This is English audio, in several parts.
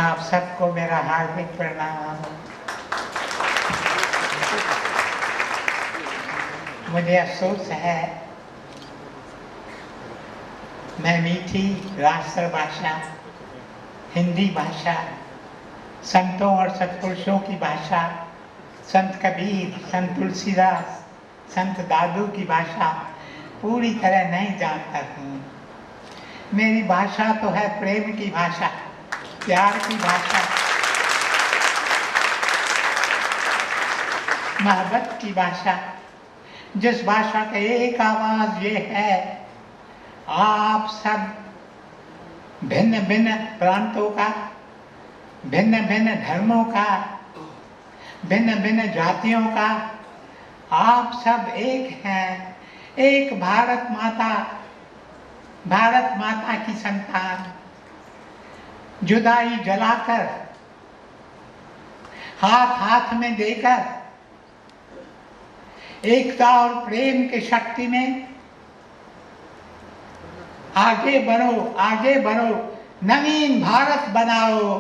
आप सबको मेरा हार्दिक प्रणाम। मुझे अफसोस है, मैं मीठी राष्ट्र भाषा, हिंदी भाषा, संतों और सत्पुरुषों की भाषा, संत कबीर, संत तुलसीदास, संत दादू की भाषा पूरी तरह नहीं जानता हूँ। मेरी भाषा तो है प्रेम की भाषा, प्यार की भाषा, मोहब्बत की भाषा, जिस भाषा का एक आवाज ये है, आप सब भिन्न भिन्न प्रांतों का, भिन्न भिन्न धर्मों का, भिन्न भिन्न जातियों का, आप सब एक हैं, एक भारत माता की संतान। जुदाई जलाकर, हाथ हाथ में देकर, एकता और प्रेम की शक्ति में आगे बढ़ो, नवीन भारत बनाओ,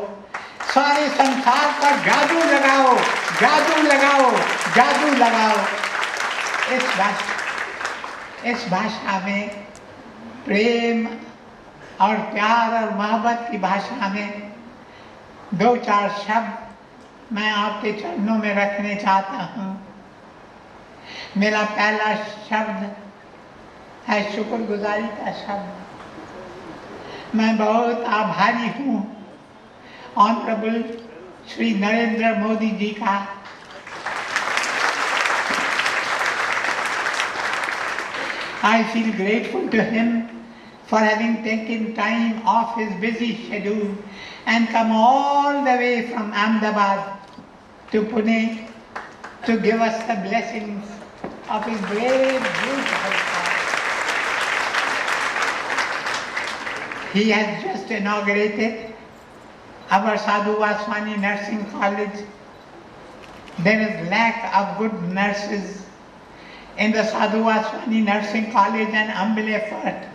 सारे संसार पर जादू लगाओ। इस भाषा में, प्रेम और प्यार और मोहब्बत की भाषा में दो चार शब्द मैं आपके चरणों में रखने चाहता हूँ। मेरा पहला शब्द है शुक्रगुजारी का शब्द। मैं बहुत आभारी हूँ ऑनरेबल श्री नरेंद्र मोदी जी का। I feel grateful to him for having taken time off his busy schedule and come all the way from Ahmedabad to Pune to give us the blessings of his great, beautiful heart. He has just inaugurated our Dada Vaswani Nursing College. There is lack of good nurses in the Dada Vaswani Nursing College, and humble effort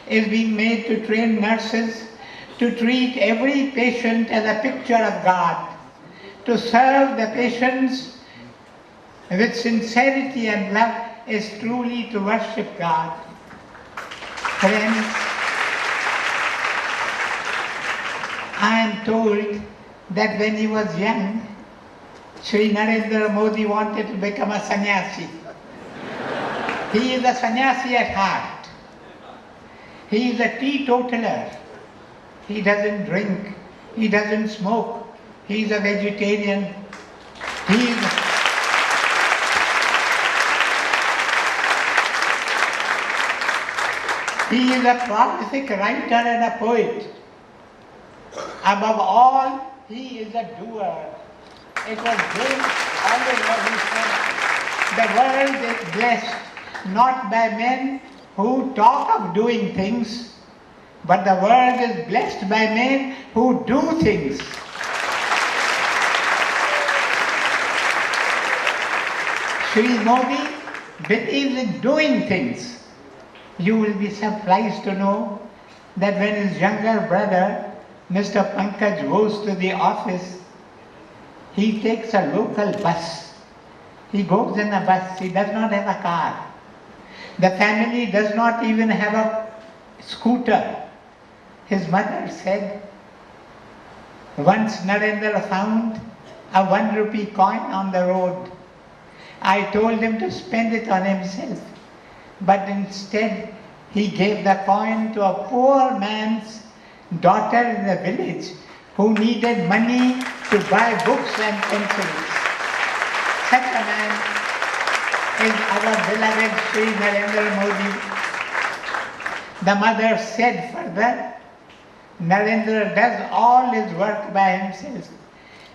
is being made to train nurses to treat every patient as a picture of God, to serve the patients with sincerity and love is truly to worship God. Friends, I am told that when he was young, Shri Narendra Modi wanted to become a sannyasi. He is a sannyasi at heart. He is a teetotaler. He doesn't drink. He doesn't smoke. He is a vegetarian. He is a prolific writer and a poet. Above all, he is a doer. It was James Oliver who said, "The world is blessed not by men who talk of doing things, but the world is blessed by men who do things." Shri Modi believes in doing things. You will be surprised to know that when his younger brother, Mr. Pankaj, goes to the office, he takes a local bus. He goes in a bus. He does not have a car. The family does not even have a scooter. His mother said, once Narendra found a 1 rupee coin on the road. I told him to spend it on himself, but instead he gave the coin to a poor man's daughter in the village who needed money to buy books and pencils. Such a man is our beloved Shri Narendra Modi. The mother said further, Narendra does all his work by himself,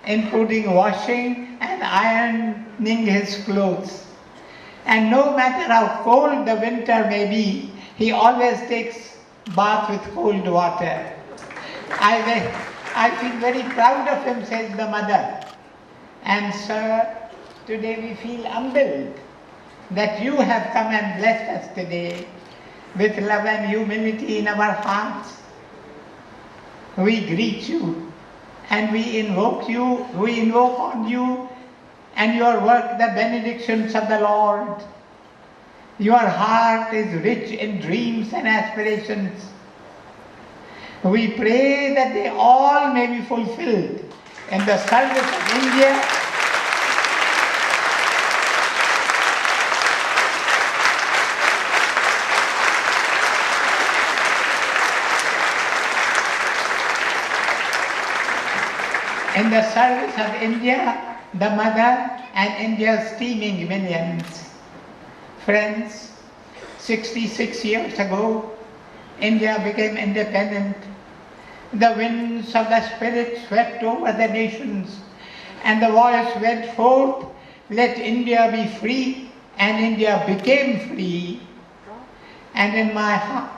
including washing and ironing his clothes. And no matter how cold the winter may be, he always takes bath with cold water. I feel very proud of him, says the mother. And sir, today we feel humbled that you have come and blessed us today with love and humility in our hearts. We greet you And we invoke you, we invoke on you and your work the benedictions of the Lord. Your heart is rich in dreams and aspirations. We pray that they all may be fulfilled in the service of India in the service of India, the mother, and India's teeming millions. Friends, 66 years ago, India became independent. The winds of the Spirit swept over the nations, and the voice went forth, let India be free, and India became free. And in my heart,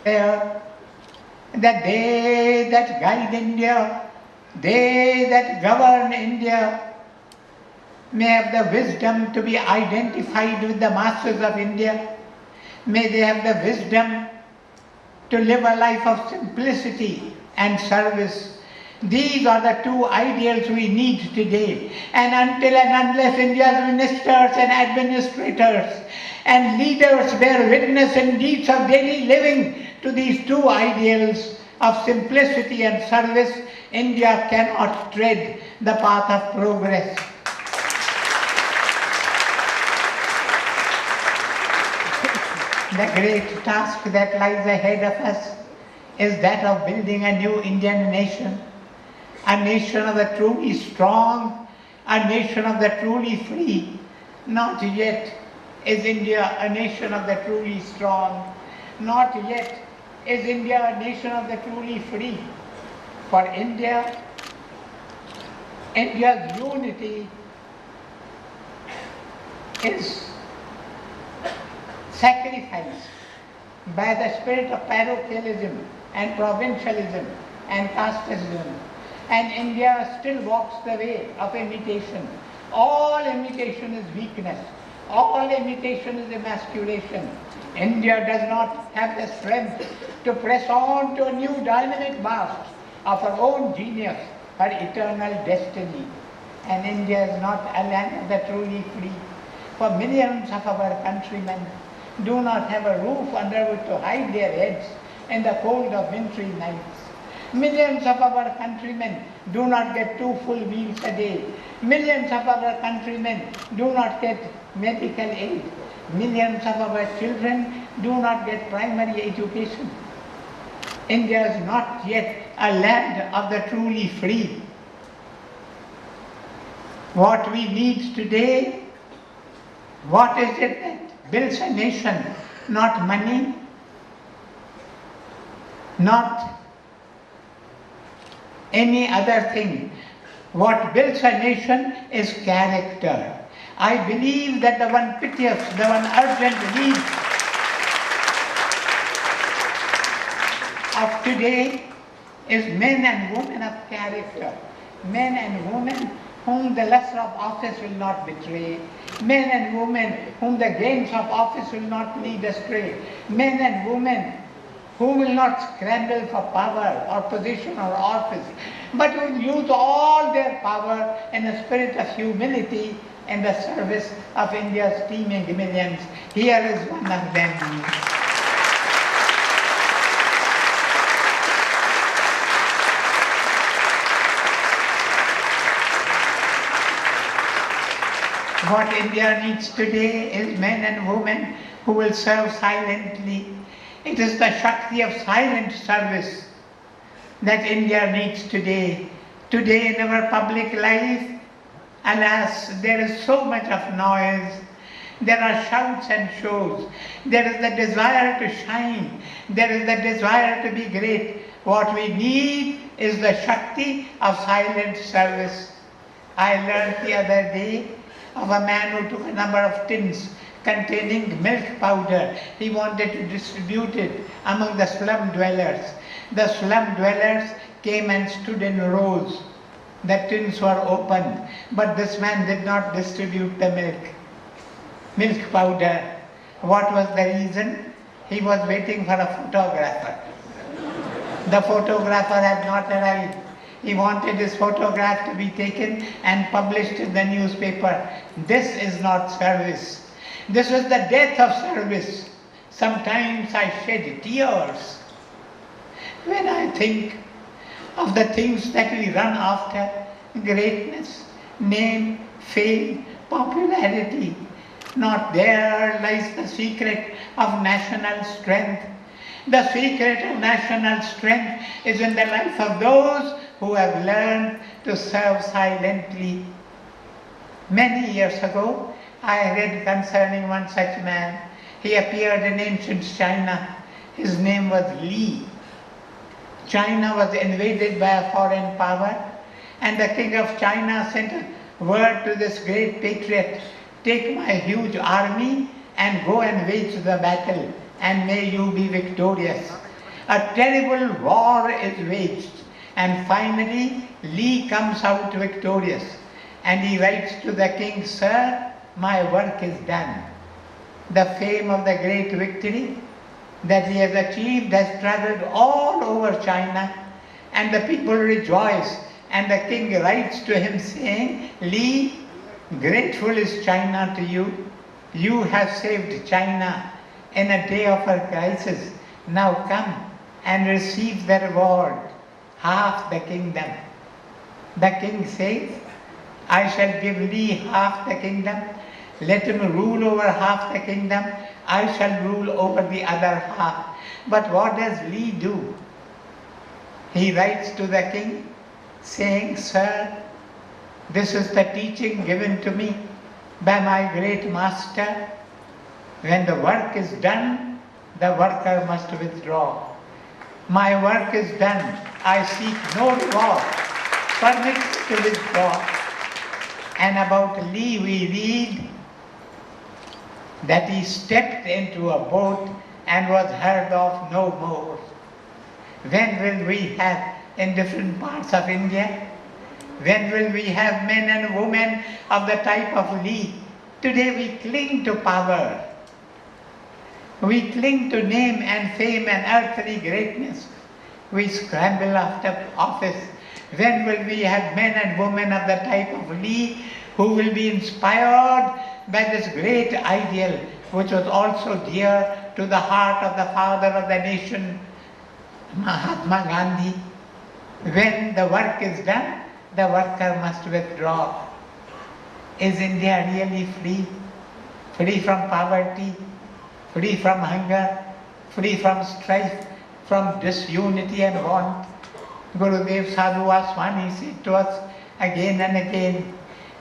there, that they that guide India, they that govern India, may have the wisdom to be identified with the masses of India. May they have the wisdom to live a life of simplicity and service. These are the two ideals we need today. And until and unless India's ministers and administrators and leaders bear witness in deeds of daily living to these two ideals of simplicity and service, India cannot tread the path of progress. The great task that lies ahead of us is that of building a new Indian nation, a nation of the truly strong, a nation of the truly free. Not yet is India a nation of the truly strong. Not yet is India a nation of the truly free. For India, India's unity is sacrificed by the spirit of parochialism and provincialism and casteism. And India still walks the way of imitation. All imitation is weakness. All imitation is emasculation. India does not have the strength to press on to a new dynamic mast of her own genius, her eternal destiny. And India is not a land of the truly free. For millions of our countrymen do not have a roof under which to hide their heads in the cold of wintry nights. Millions of our countrymen do not get 2 full meals a day. Millions of our countrymen do not get medical aid. Millions of our children do not get primary education. India is not yet a land of the truly free. What we need today, what is it that builds a nation? Not money, not any other thing. What builds a nation is character. I believe that the one piteous, the one urgent need of today is men and women of character. Men and women whom the lust of office will not betray. Men and women whom the gains of office will not lead astray. Men and women who will not scramble for power or position or office, but will use all their power in a spirit of humility in the service of India's teeming millions. Here is one of them. What India needs today is men and women who will serve silently. It is the Shakti of silent service that India needs today. Today in our public life, alas, there is so much of noise. There are shouts and shows. There is the desire to shine. There is the desire to be great. What we need is the Shakti of silent service. I learned the other day of a man who took a number of tins containing milk powder. He wanted to distribute it among the slum dwellers. The slum dwellers came and stood in rows. The tins were opened, but this man did not distribute the milk powder. What was the reason? He was waiting for a photographer. The photographer had not arrived. He wanted his photograph to be taken and published in the newspaper. This is not service. This was the death of service. Sometimes I shed tears when I think of the things that we run after: greatness, name, fame, popularity. Not there lies the secret of national strength. The secret of national strength is in the life of those who have learned to serve silently. Many years ago, I read concerning one such man. He appeared in ancient China. His name was Li. China was invaded by a foreign power, and the king of China sent a word to this great patriot: take my huge army and go and wage the battle, and may you be victorious. A terrible war is waged, and finally Li comes out victorious, and he writes to the king, sir, my work is done. The fame of the great victory that he has achieved has traveled all over China, and the people rejoice, and the king writes to him saying, Li, grateful is China to you. You have saved China in a day of her crisis. Now come and receive the reward, half the kingdom. The king says, I shall give Li half the kingdom. Let him rule over half the kingdom. I shall rule over the other half. But what does Li do? He writes to the king saying, sir, this is the teaching given to me by my great master. When the work is done, the worker must withdraw. My work is done. I seek no reward. Permit to withdraw. And about Li we read that he stepped into a boat and was heard of no more. When will we have in different parts of India? When will we have men and women of the type of Li? Today we cling to power. We cling to name and fame and earthly greatness. We scramble after office. When will we have men and women of the type of Li who will be inspired by this great ideal, which was also dear to the heart of the father of the nation, Mahatma Gandhi? When the work is done, the worker must withdraw. Is India really free? Free from poverty, free from hunger, free from strife, from disunity and want? Gurudev Sadhu Vaswani said to us again and again,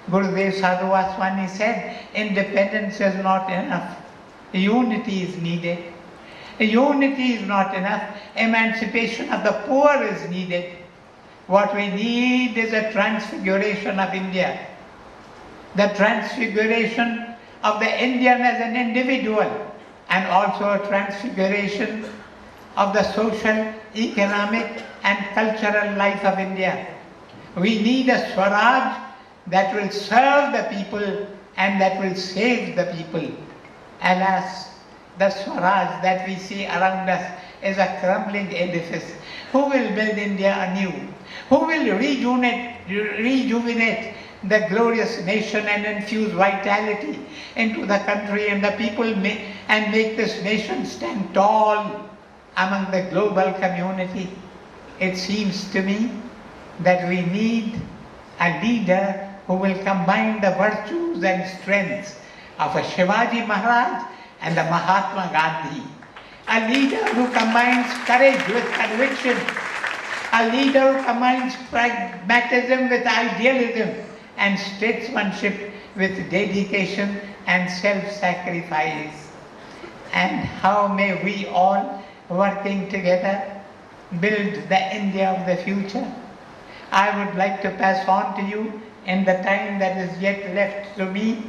Gurudev Sadhu Vaswani said, independence is not enough. Unity is needed. Unity is not enough. Emancipation of the poor is needed. What we need is a transfiguration of India. The transfiguration of the Indian as an individual, and also a transfiguration of the social, economic and cultural life of India. We need a Swaraj that will serve the people and that will save the people. Alas, the Swaraj that we see around us is a crumbling edifice. Who will build India anew? Who will rejuvenate the glorious nation and infuse vitality into the country and the people and make this nation stand tall among the global community? It seems to me that we need a leader who will combine the virtues and strengths of a Shivaji Maharaj and a Mahatma Gandhi. A leader who combines courage with conviction. A leader who combines pragmatism with idealism and statesmanship with dedication and self-sacrifice. And how may we all, working together, build the India of the future? I would like to pass on to you, in the time that is yet left to me,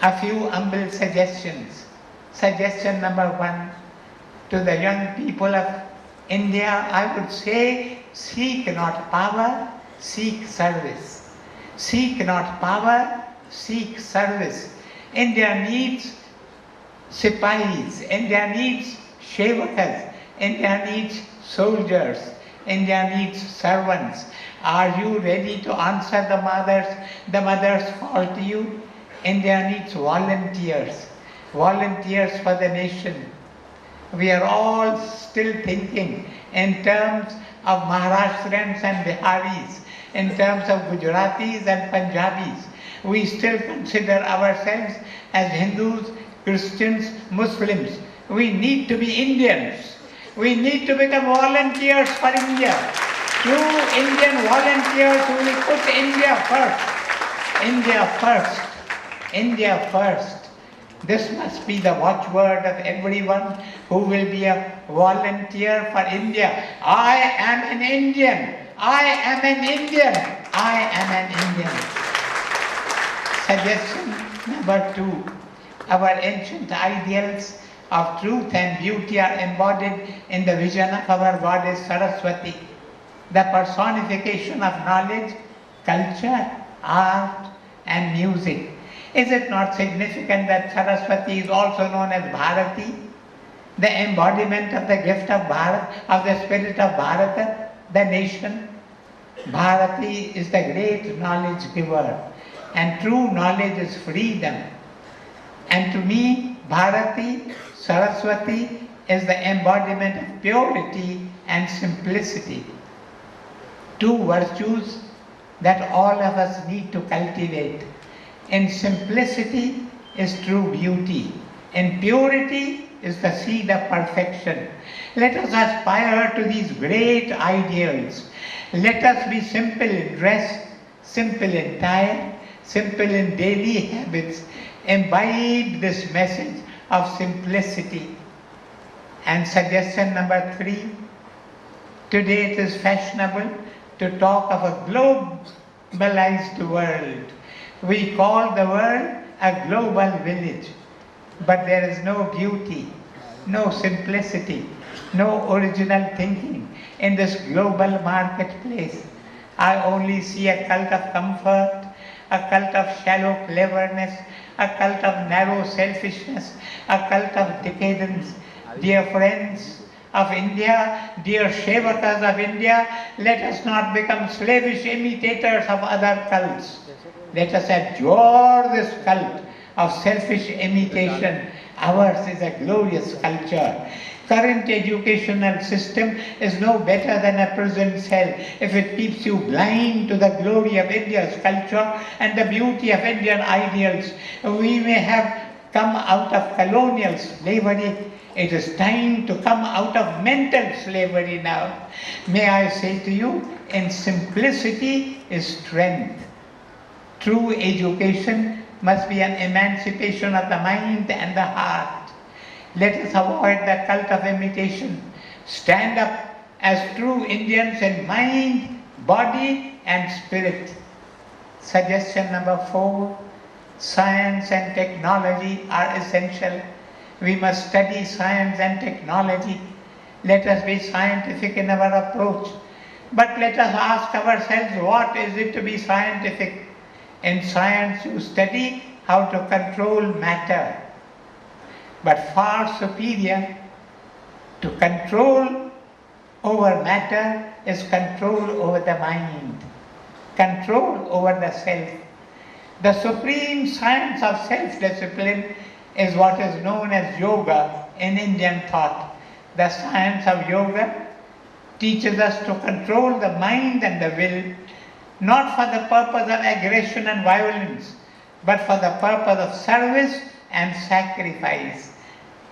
a few humble suggestions. Suggestion number one, to the young people of India, I would say, seek not power, seek service. Seek not power, seek service. India needs sipahis, India needs shevakas, India needs soldiers. India needs servants. Are you ready to answer the mother's call to you? India needs volunteers, volunteers for the nation. We are all still thinking in terms of Maharashtrians and Biharis, in terms of Gujaratis and Punjabis. We still consider ourselves as Hindus, Christians, Muslims. We need to be Indians. We need to become volunteers for India. True Indian volunteers who will put India first. India first. India first. This must be the watchword of everyone who will be a volunteer for India. I am an Indian. I am an Indian. I am an Indian. Suggestion number 2. Our ancient ideals of truth and beauty are embodied in the vision of our goddess Saraswati, the personification of knowledge, culture, art, and music. Is it not significant that Saraswati is also known as Bharati, the embodiment of the gift of Bharat, of the spirit of Bharata, the nation? Bharati is the great knowledge giver, and true knowledge is freedom. And to me, Bharati, Saraswati, is the embodiment of purity and simplicity. Two virtues that all of us need to cultivate. In simplicity is true beauty. In purity is the seed of perfection. Let us aspire to these great ideals. Let us be simple in dress, simple in diet, simple in daily habits. Imbibe this message of simplicity. And suggestion number 3. Today it is fashionable to talk of a globalized world. We call the world a global village, but there is no beauty, no simplicity, no original thinking in this global marketplace. I only see a cult of comfort, a cult of shallow cleverness, a cult of narrow selfishness, a cult of decadence. Dear friends of India, dear Sevakas of India, let us not become slavish imitators of other cults. Let us adore this cult of selfish imitation. Ours is a glorious culture. Current educational system is no better than a prison cell if it keeps you blind to the glory of India's culture and the beauty of Indian ideals. We may have come out of colonial slavery. It is time to come out of mental slavery now. May I say to you, in simplicity is strength. True education must be an emancipation of the mind and the heart. Let us avoid the cult of imitation. Stand up as true Indians in mind, body and spirit. Suggestion number 4. Science and technology are essential. We must study science and technology. Let us be scientific in our approach. But let us ask ourselves, what is it to be scientific? In science you study how to control matter. But far superior to control over matter is control over the mind, control over the self. The supreme science of self-discipline is what is known as yoga in Indian thought. The science of yoga teaches us to control the mind and the will, not for the purpose of aggression and violence, but for the purpose of service and sacrifice.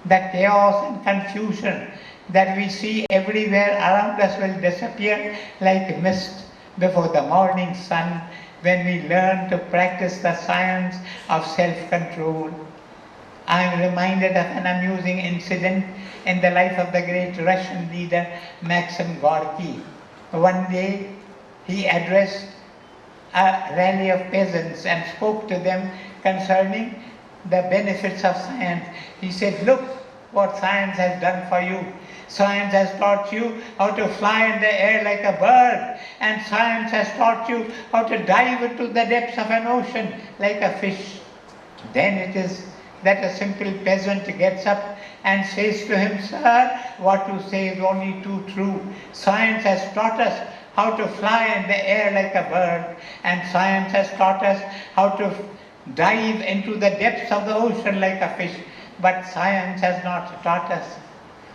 The chaos and confusion that we see everywhere around us will disappear like mist before the morning sun when we learn to practice the science of self-control. I am reminded of an amusing incident in the life of the great Russian leader Maxim Gorky. One day he addressed a rally of peasants and spoke to them concerning the benefits of science. He said, look what science has done for you. Science has taught you how to fly in the air like a bird, and science has taught you how to dive into the depths of an ocean like a fish. Then it is that a simple peasant gets up and says to him, "Sir, what you say is only too true. Science has taught us how to fly in the air like a bird, and science has taught us how to dive into the depths of the ocean like a fish. But science has not taught us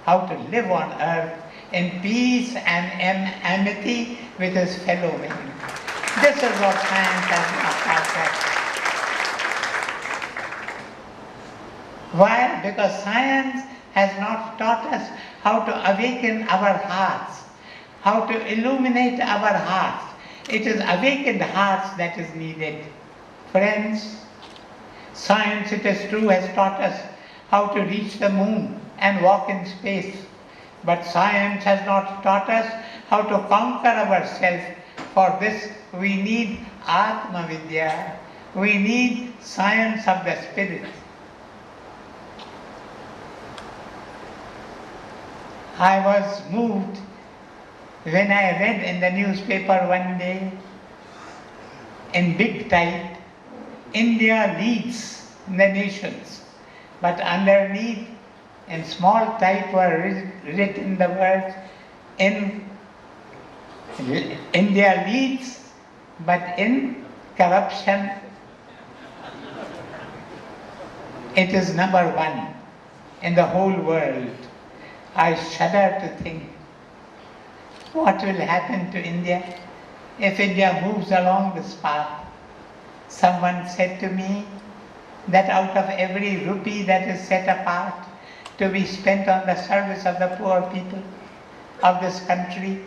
how to live on earth in peace and amity with his fellow men." This is what science has not taught us. Why? Because science has not taught us how to awaken our hearts, how to illuminate our hearts. It is awakened hearts that is needed. Friends, science, it is true, has taught us how to reach the moon and walk in space. But science has not taught us how to conquer ourselves. For this we need Atma Vidya. We need science of the spirit. I was moved when I read in the newspaper one day, in big type, India leads the nations. But underneath, in small type, were written the words, India leads, but in corruption, it is number one in the whole world. I shudder to think, what will happen to India if India moves along this path? Someone said to me that out of every rupee that is set apart to be spent on the service of the poor people of this country,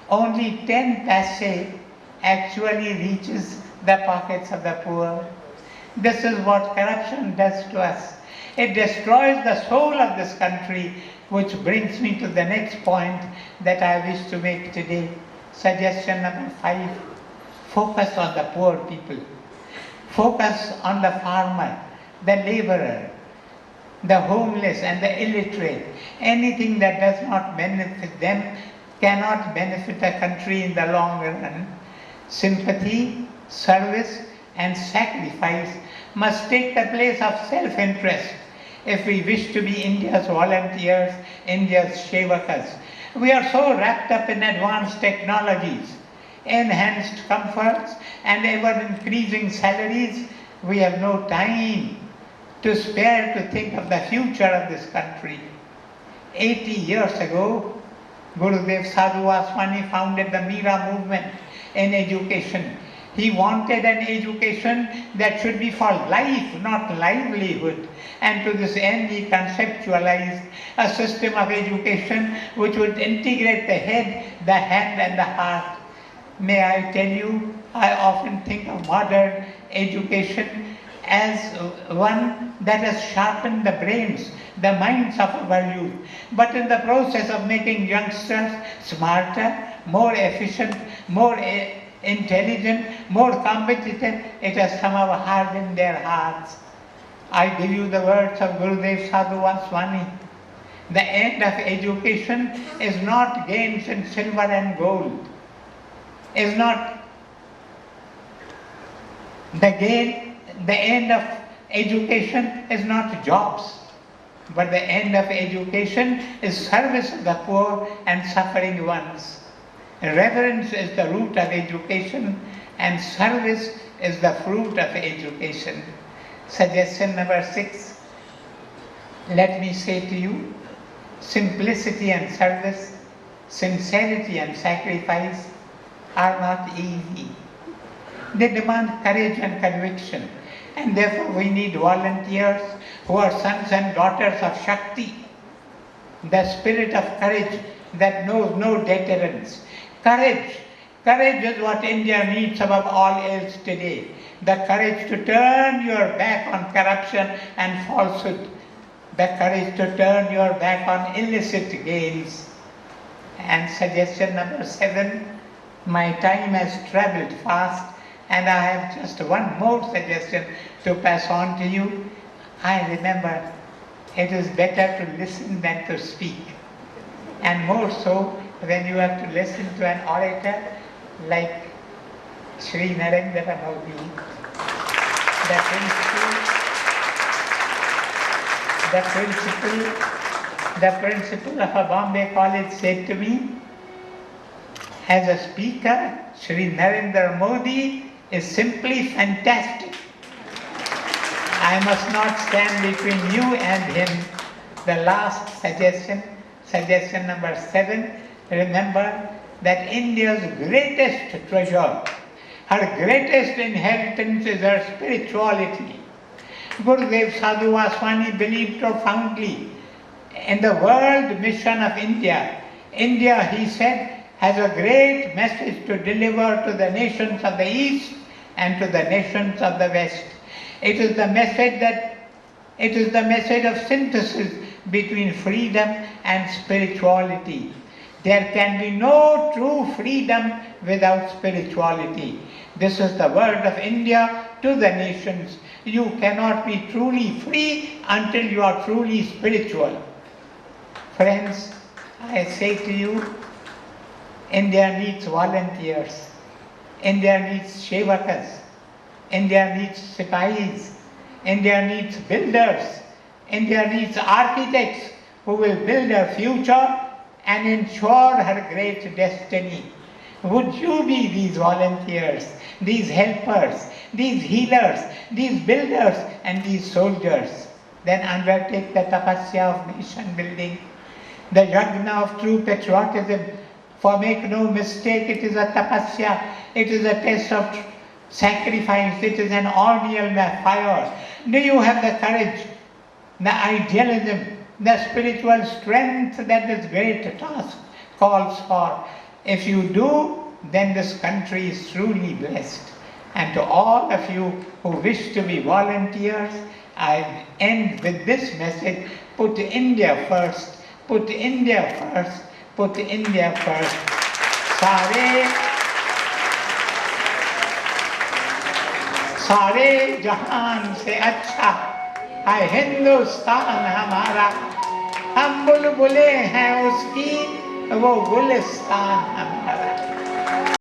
only 10 paise actually reaches the pockets of the poor. This is what corruption does to us. It destroys the soul of this country, which brings me to the next point that I wish to make today. Suggestion number 5, focus on the poor people. Focus on the farmer, the laborer, the homeless and the illiterate. Anything that does not benefit them cannot benefit a country in the long run. Sympathy, service and sacrifice must take the place of self-interest if we wish to be India's volunteers, India's Shevakas. We are so wrapped up in advanced technologies, enhanced comforts and ever-increasing salaries, we have no time to spare to think of the future of this country. 80 years ago, Gurudev Dada Vaswani founded the Mira movement in education. He wanted an education that should be for life, not livelihood. And to this end, he conceptualized a system of education which would integrate the head, the hand and the heart. May I tell you, I often think of modern education as one that has sharpened the brains, the minds of our youth. But in the process of making youngsters smarter, more efficient, more intelligent, more competitive, it has somehow hardened their hearts. I give you the words of Gurudev Dada Vaswani. The end of education is not gains in silver and gold. Is not the end of education is not jobs, but the end of education is service of the poor and suffering ones. Reverence is the root of education and service is the fruit of education. Suggestion number 6, let me say to you, simplicity and service, sincerity and sacrifice are not easy. They demand courage and conviction, and therefore we need volunteers who are sons and daughters of Shakti, the spirit of courage that knows no deterrence. Courage is what India needs above all else today. The courage to turn your back on corruption and falsehood. The courage to turn your back on illicit gains. And suggestion number 7, my time has travelled fast and I have just one more suggestion to pass on to you. I remember it is better to listen than to speak. And more so when you have to listen to an orator like Shri Narendra Modi, the principle the principal of a Bombay college said to me, as a speaker, Shri Narendra Modi is simply fantastic. I must not stand between you and him. The last suggestion number 7, remember that India's greatest treasure, her greatest inheritance is her spirituality. Gurudev Sadhu Vaswani believed profoundly in the world mission of India. India, he said, has a great message to deliver to the nations of the East and to the nations of the West. It is the message of synthesis between freedom and spirituality. There can be no true freedom without spirituality. This is the word of India to the nations. You cannot be truly free until you are truly spiritual. Friends, I say to you, India needs volunteers. India needs shevakas. India needs sipahis. India needs builders. India needs architects who will build her future and ensure her great destiny. Would you be these volunteers, these helpers, these healers, these builders and these soldiers? Then undertake the tapasya of nation building, the yajna of true patriotism. For make no mistake, it is a tapasya, it is a test of sacrifice, it is an ordeal by fire. Do you have the courage, the idealism, the spiritual strength that this great task calls for? If you do, then this country is truly blessed. And to all of you who wish to be volunteers, I end with this message: put India first, put India first, put India first. सारे जहान से अच्छा है हिंदुस्तान हमारा, हम बुलबुलें हैं उसकी, वो गुलिस्तान हमारा।